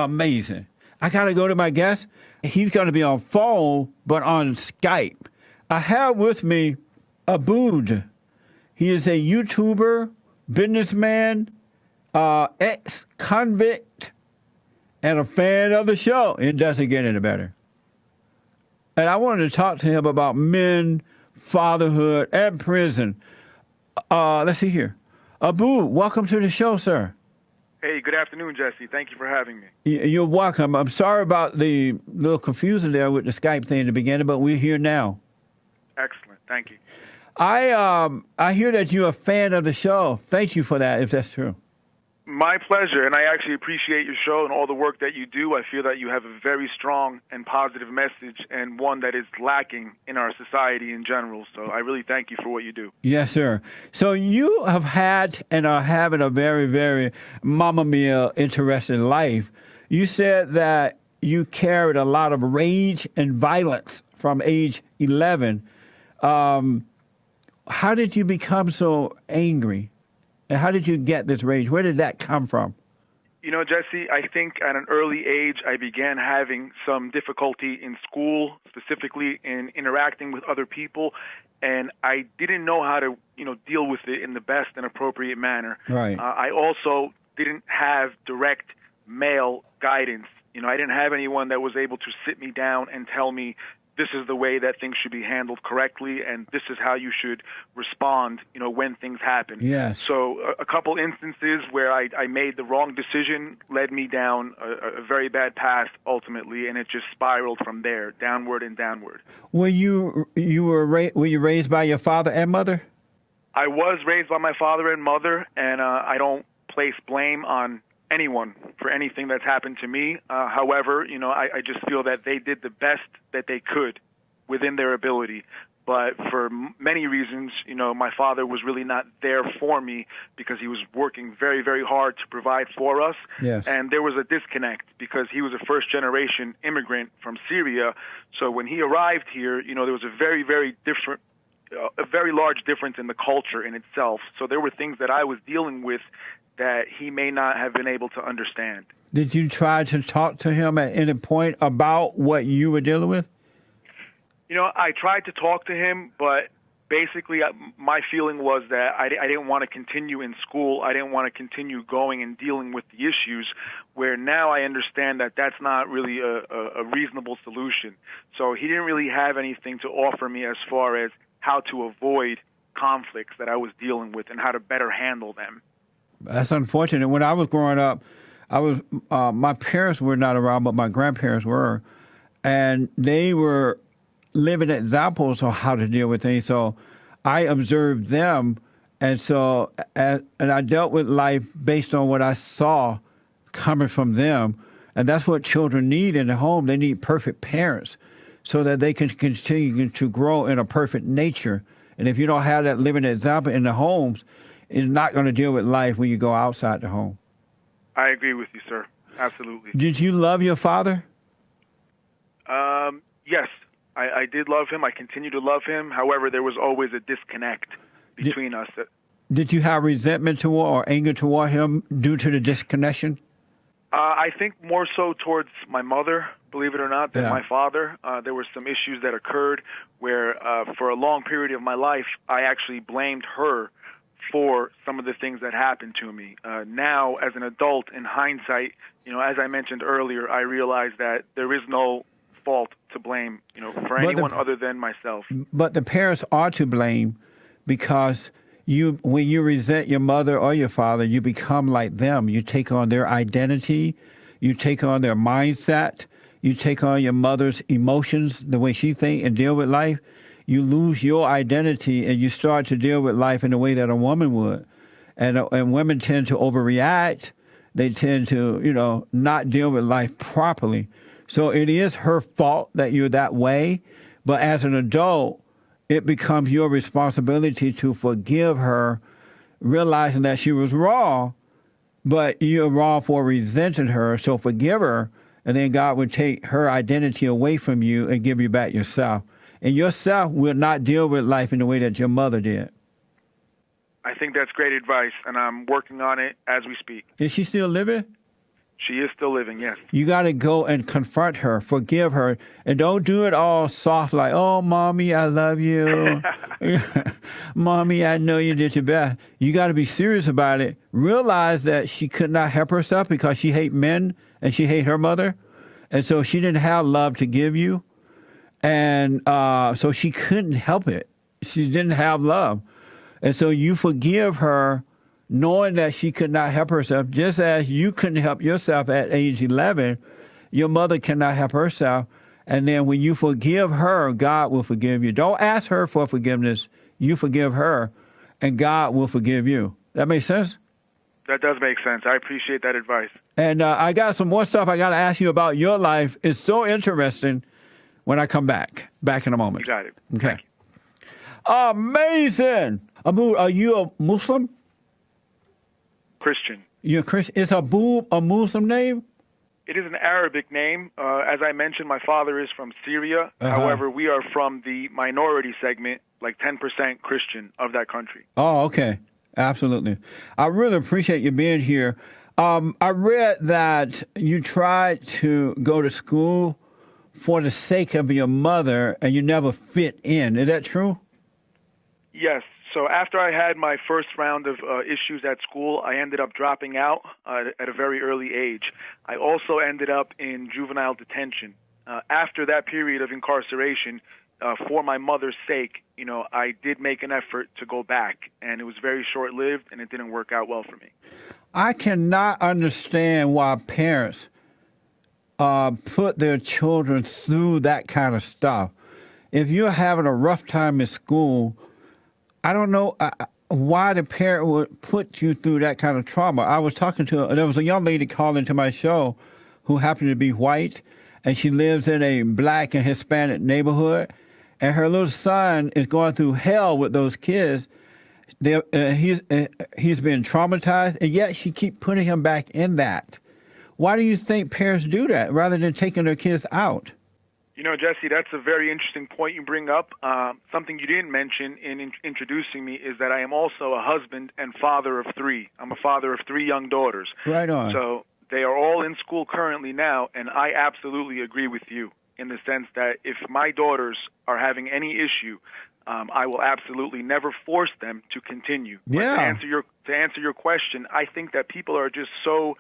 amazing. I got to go to my guest. He's going to be on phone, but on Skype. I have with me Aboud. He is a YouTuber, businessman, ex-convict, and a fan of the show. It doesn't get any better. And I wanted to talk to him about men, fatherhood, and prison. Let's see here. Aboud, welcome to the show, sir. Hey, good afternoon, Jesse. Thank you for having me. You're welcome. I'm sorry about the little confusion there with the Skype thing in the beginning, but we're here now. Excellent. Thank you. I hear that you're a fan of the show. Thank you for that, if that's true. My pleasure, and I actually appreciate your show and all the work that you do. I feel that you have a very strong and positive message, and one that is lacking in our society in general. So I really thank you for what you do. Yes, sir. So you have had and are having a very, very mamma mia interesting life. You said that you carried a lot of rage and violence from age 11. How did you become so angry? And how did you get this rage? Where did that come from? You know, Jesse, I think at an early age, I began having some difficulty in school, specifically in interacting with other people, and I didn't know how to, deal with it in the best and appropriate manner. Right. I also didn't have direct male guidance. I didn't have anyone that was able to sit me down and tell me, this is the way that things should be handled correctly, and this is how you should respond, when things happen. Yes. So a couple instances where I made the wrong decision led me down a very bad path ultimately, and it just spiraled from there, downward and downward. Were you raised by your father and mother? I was raised by my father and mother, and I don't place blame on anyone for anything that's happened to me. However, I just feel that they did the best that they could within their ability. But for many reasons, my father was really not there for me because he was working very, very hard to provide for us. Yes. And there was a disconnect because he was a first-generation immigrant from Syria. So when he arrived here, there was a very, very different, a very large difference in the culture in itself. So there were things that I was dealing with that he may not have been able to understand. Did you try to talk to him at any point about what you were dealing with? I tried to talk to him, but basically my feeling was that I didn't want to continue in school. I didn't want to continue going and dealing with the issues, where now I understand that that's not really a reasonable solution. So he didn't really have anything to offer me as far as how to avoid conflicts that I was dealing with and how to better handle them. That's unfortunate. When I was growing up, my parents were not around, but my grandparents were, and they were living examples of how to deal with things. So I observed them, and I dealt with life based on what I saw coming from them, and that's what children need in the home. They need perfect parents so that they can continue to grow in a perfect nature. And if you don't have that living example in the homes, is not going to deal with life when you go outside the home. I agree with you, sir. Absolutely. Did you love your father? Yes, I did love him. I continue to love him. However, there was always a disconnect between us. Did you have resentment toward or anger toward him due to the disconnection? I think more so towards my mother, believe it or not, than my father. There were some issues that occurred where for a long period of my life, I actually blamed her for some of the things that happened to me. Now, as an adult, in hindsight, as I mentioned earlier, I realize that there is no fault to blame, for anyone other than myself. But the parents are to blame because when you resent your mother or your father, you become like them. You take on their identity, you take on their mindset, you take on your mother's emotions, the way she thinks and deal with life. You lose your identity and you start to deal with life in the way that a woman would. And women tend to overreact. They tend to, not deal with life properly. So it is her fault that you're that way. But as an adult, it becomes your responsibility to forgive her, realizing that she was wrong, but you're wrong for resenting her. So forgive her, and then God will take her identity away from you and give you back yourself. And yourself will not deal with life in the way that your mother did. I think that's great advice, and I'm working on it as we speak. Is she still living? She is still living, yes. You got to go and confront her, forgive her, and don't do it all soft like, oh, Mommy, I love you. Mommy, I know you did your best. You got to be serious about it. Realize that she could not help herself because she hate men and she hate her mother. And so she didn't have love to give you. And so she couldn't help it. She didn't have love. And so you forgive her knowing that she could not help herself, just as you couldn't help yourself at age 11, your mother cannot help herself. And then when you forgive her, God will forgive you. Don't ask her for forgiveness. You forgive her, and God will forgive you. That makes sense? That does make sense. I appreciate that advice. And I got some more stuff I got to ask you about your life. It's so interesting when I come back in a moment. You got it. Okay. Thank you. Amazing. Aboud, are you a Muslim? Christian. You're a Christian. Is Aboud a Muslim name? It is an Arabic name. As I mentioned, my father is from Syria. However, we are from the minority segment, like 10% Christian of that country. Oh, okay. Absolutely. I really appreciate you being here. I read that you tried to go to school for the sake of your mother and you never fit in. Is that true? Yes. So after I had my first round of issues at school, I ended up dropping out at a very early age. I also ended up in juvenile detention. After that period of incarceration, for my mother's sake, I did make an effort to go back, and it was very short-lived, and it didn't work out well for me. I cannot understand why parents put their children through that kind of stuff. If you're having a rough time in school, I don't know why the parent would put you through that kind of trauma. I was talking to, there was a young lady calling into my show who happened to be white, and she lives in a black and Hispanic neighborhood, and her little son is going through hell with those kids. He's been traumatized, and yet she keep putting him back in that. Why do you think parents do that rather than taking their kids out? Jesse, that's a very interesting point you bring up. Something you didn't mention in introducing me is that I am also a husband and father of 3. I'm a father of 3 young daughters. Right on. So they are all in school currently now, and I absolutely agree with you in the sense that if my daughters are having any issue, I will absolutely never force them to continue. Yeah. But to answer your question, I think that people are just so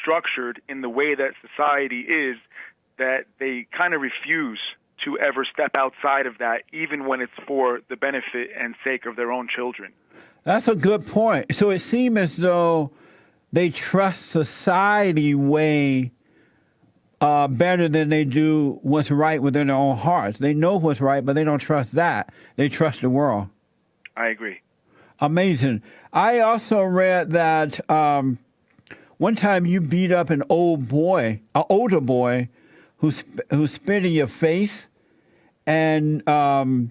structured in the way that society is that they kind of refuse to ever step outside of that, even when it's for the benefit and sake of their own children. That's a good point. So it seems as though they trust society way better than they do what's right within their own hearts. They know what's right, but they don't trust that. They trust the world. I agree. Amazing. I also read that one time you beat up an older boy, who spit in your face, and so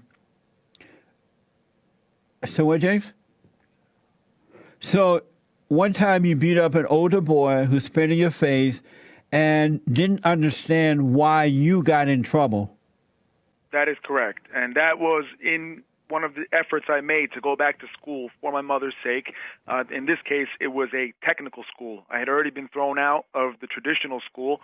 what, James? So one time you beat up an older boy who spit in your face and didn't understand why you got in trouble. That is correct, and that was in one of the efforts I made to go back to school for my mother's sake. In this case, it was a technical school. I had already been thrown out of the traditional school.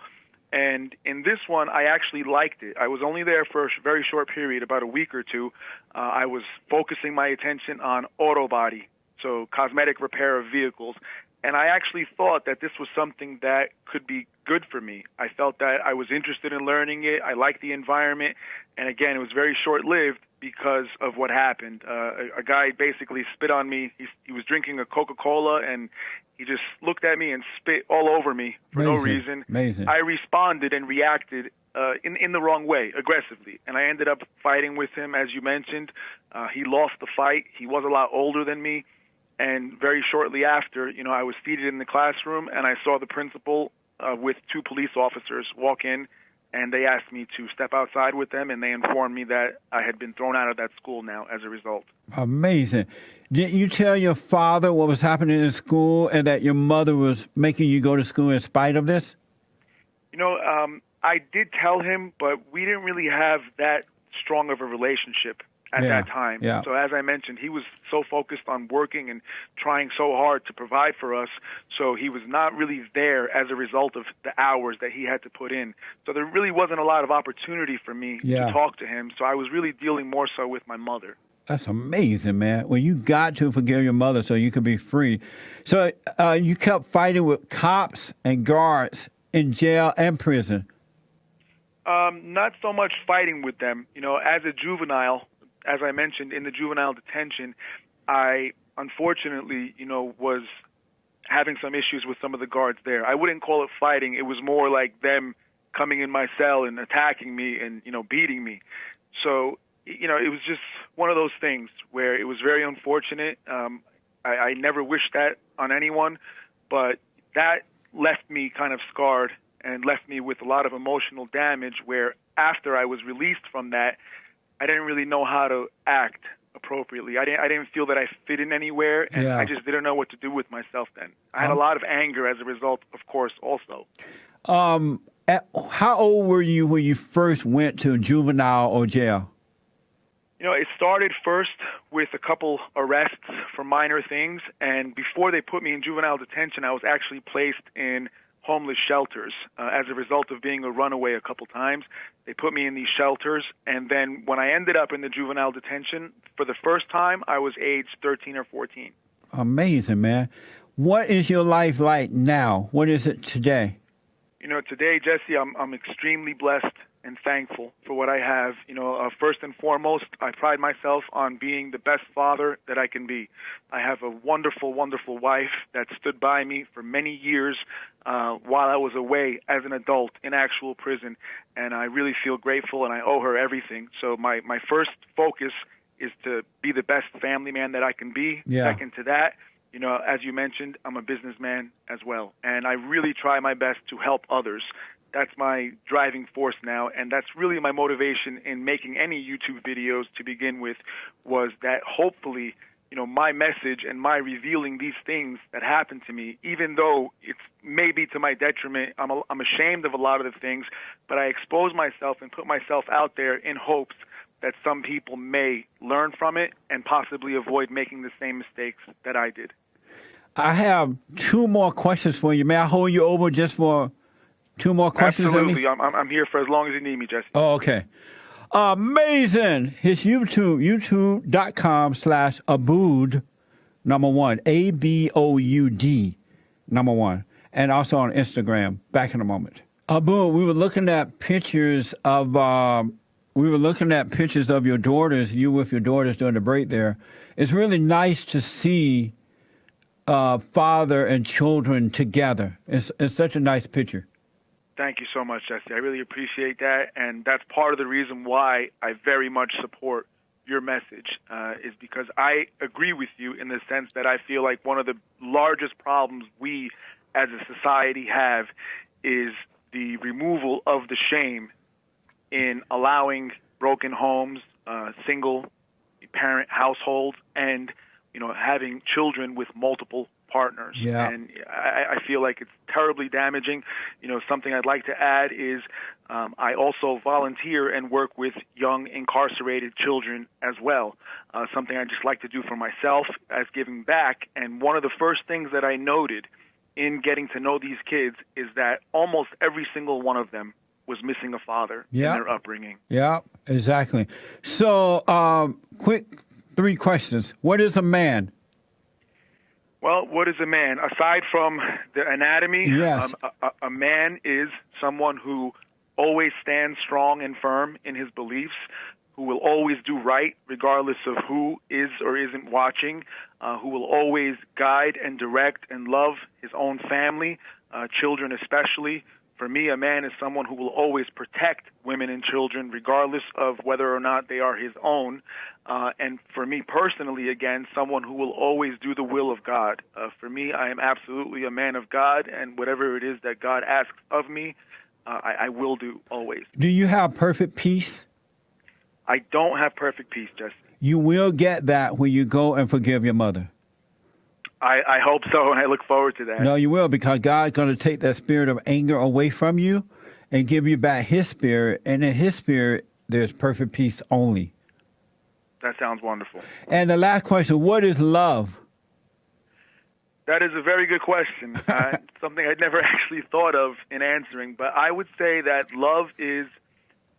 And in this one, I actually liked it. I was only there for a very short period, about a week or two. I was focusing my attention on auto body, so cosmetic repair of vehicles. And I actually thought that this was something that could be good for me. I felt that I was interested in learning it. I liked the environment. And again, it was very short-lived because of what happened. A guy basically spit on me. He was drinking a Coca-Cola, and he just looked at me and spit all over me for no reason. Amazing. I responded and reacted in the wrong way, aggressively. And I ended up fighting with him, as you mentioned. He lost the fight. He was a lot older than me. And very shortly after, I was seated in the classroom, and I saw the principal with 2 police officers walk in, and they asked me to step outside with them, and they informed me that I had been thrown out of that school now as a result. Amazing. Didn't you tell your father what was happening in school and that your mother was making you go to school in spite of this? I did tell him, but we didn't really have that strong of a relationship at Yeah, that time. yeah. So as I mentioned, he was so focused on working and trying so hard to provide for us, so he was not really there as a result of the hours that he had to put in. So there really wasn't a lot of opportunity for me Yeah. to talk to him, so I was really dealing more so with my mother. That's amazing, man. Well, you got to forgive your mother so you could be free. So you kept fighting with cops and guards in jail and prison. Not so much fighting with them. You know, as a juvenile, as I mentioned, in the juvenile detention, I unfortunately, was having some issues with some of the guards there. I wouldn't call it fighting. It was more like them coming in my cell and attacking me and, beating me. So, it was just one of those things where it was very unfortunate. I never wished that on anyone, but that left me kind of scarred and left me with a lot of emotional damage where after I was released from that, I didn't really know how to act appropriately. I didn't feel that I fit in anywhere, and Yeah. I just didn't know what to do with myself then. I had a lot of anger as a result, of course, also. How old were you when you first went to juvenile or jail? It started first with a couple arrests for minor things, and before they put me in juvenile detention, I was actually placed in homeless shelters as a result of being a runaway a couple times. They put me in these shelters, and then when I ended up in the juvenile detention, for the first time, I was age 13 or 14. Amazing, man. What is your life like now? What is it today? Today, Jesse, I'm extremely blessed and thankful for what I have. First and foremost, I pride myself on being the best father that I can be. I have a wonderful, wonderful wife that stood by me for many years while I was away as an adult in actual prison, and I really feel grateful, and I owe her everything. So my first focus is to be the best family man that I can be. Yeah. Second to that, as you mentioned, I'm a businessman as well, and I really try my best to help others. That's my driving force now, and that's really my motivation in making any YouTube videos to begin with, was that hopefully, my message and my revealing these things that happened to me, even though it's maybe to my detriment, I'm ashamed of a lot of the things, but I expose myself and put myself out there in hopes that some people may learn from it and possibly avoid making the same mistakes that I did. I have two more questions for you. May I hold you over just for two more questions? Absolutely. I'm here for as long as you need me, Jesse. Oh, okay. Amazing. His YouTube, youtube.com/Aboud, number one, ABOUD, number one. And also on Instagram. Back in a moment. Aboud, we were looking at pictures of your daughters, you with your daughters during the break there. It's really nice to see father and children together. It's such a nice picture. Thank you so much, Jesse. I really appreciate that, and that's part of the reason why I very much support your message, is because I agree with you in the sense that I feel like one of the largest problems we as a society have is the removal of the shame in allowing broken homes, single-parent households, and having children with multiple partners. Yeah. And I feel like it's terribly damaging. Something I'd like to add is I also volunteer and work with young incarcerated children as well. Something I just like to do for myself as giving back. And one of the first things that I noted in getting to know these kids is that almost every single one of them was missing a father in their upbringing. Yeah, exactly. So, quick 3 questions. What is a man? Well, what is a man? Aside from the anatomy, Yes. A man is someone who always stands strong and firm in his beliefs, who will always do right regardless of who is or isn't watching, who will always guide and direct and love his own family, children especially. For me, a man is someone who will always protect women and children regardless of whether or not they are his own. And for me personally, again, someone who will always do the will of God. For me, I am absolutely a man of God, and whatever it is that God asks of me, I will do always. Do you have perfect peace? I don't have perfect peace, Jesse. You will get that when you go and forgive your mother. I hope so, and I look forward to that. No, you will, because God's going to take that spirit of anger away from you and give you back his spirit. And in his spirit, there's perfect peace only. That sounds wonderful. And the last question, what is love? That is a very good question. Something I'd never actually thought of in answering. But I would say that love is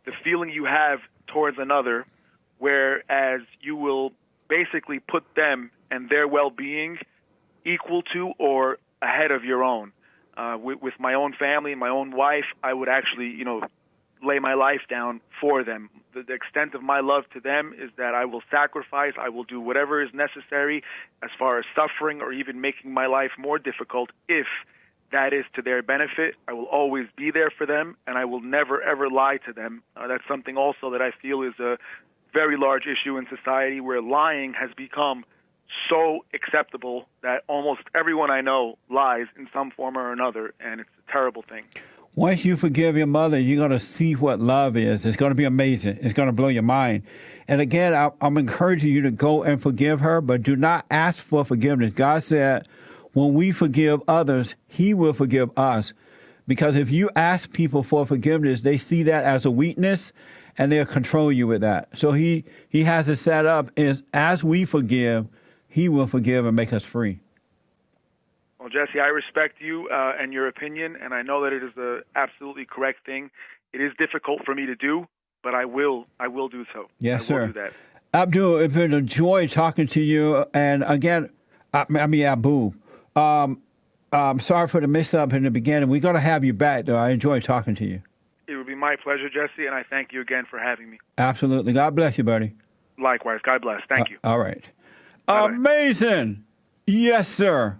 the feeling you have towards another, whereas you will basically put them and their well-being equal to or ahead of your own. With my own family, my own wife, I would actually, lay my life down for them. The extent of my love to them is that I will sacrifice, I will do whatever is necessary as far as suffering or even making my life more difficult if that is to their benefit. I will always be there for them, and I will never, ever lie to them. That's something also that I feel is a very large issue in society, where lying has become so acceptable that almost everyone I know lies in some form or another, and it's a terrible thing. Once you forgive your mother, you're going to see what love is. It's going to be amazing. It's going to blow your mind. And again, I'm encouraging you to go and forgive her, but do not ask for forgiveness. God said, when we forgive others, he will forgive us. Because if you ask people for forgiveness, they see that as a weakness, and they'll control you with that. So he has it set up as we forgive, he will forgive and make us free. Well, Jesse, I respect you and your opinion, and I know that it is the absolutely correct thing. It is difficult for me to do, but I will do so. Yes, I will sir. do that. Abdul, it's been a joy talking to you. And again, Aboud. Sorry for the mix-up in the beginning. We're going to have you back, though. I enjoy talking to you. It would be my pleasure, Jesse, and I thank you again for having me. Absolutely. God bless you, buddy. Likewise. God bless. Thank you. All right. Bye-bye. Amazing. Yes, sir.